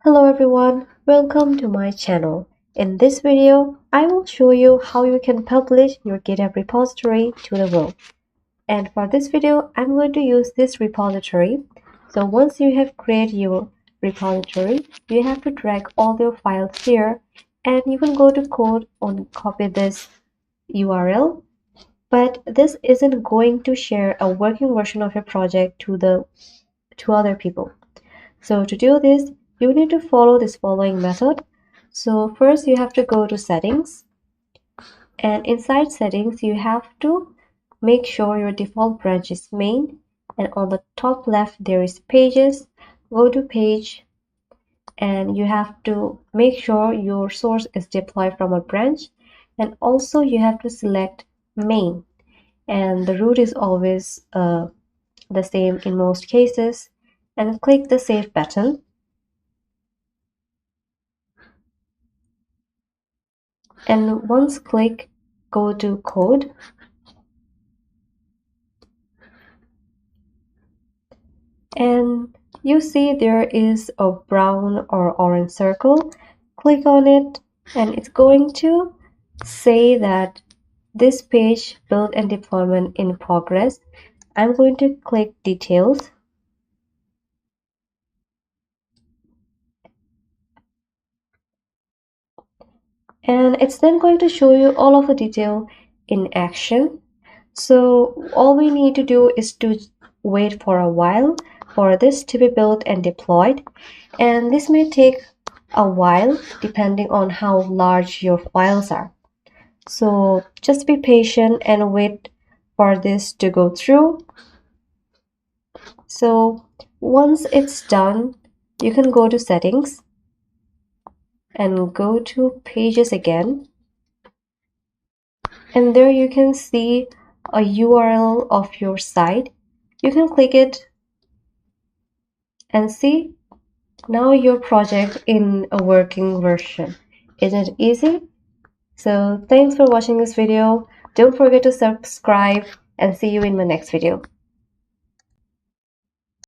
Hello everyone, welcome to my channel. In this video, I will show you how you can publish your GitHub repository to the world. And for this video, I'm going to use this repository. So once you have created your repository, you have to drag all your files here and you can go to code and copy this URL. But this isn't going to share a working version of your project to other people. So to do this, you need to follow this following method. So first you have to go to settings, and inside settings you have to make sure your default branch is main, and on the top left there is pages. Go to page, and you have to make sure your source is deployed from a branch, and also you have to select main, and the root is always the same in most cases, and click the save button. And once click, go to code, and you see there is a brown or orange circle. Click on it and it's going to say that this page build and deployment in progress. I'm going to click details, and it's then going to show you all of the detail in action. So all we need to do is to wait for a while for this to be built and deployed, and this may take a while depending on how large your files are. So just be patient and wait for this to go through. So once it's done, you can go to settings and go to pages again, and there you can see a URL of your site. You can click it and see now your project in a working version. Isn't it easy? So thanks for watching this video. Don't forget to subscribe and see you in my next video.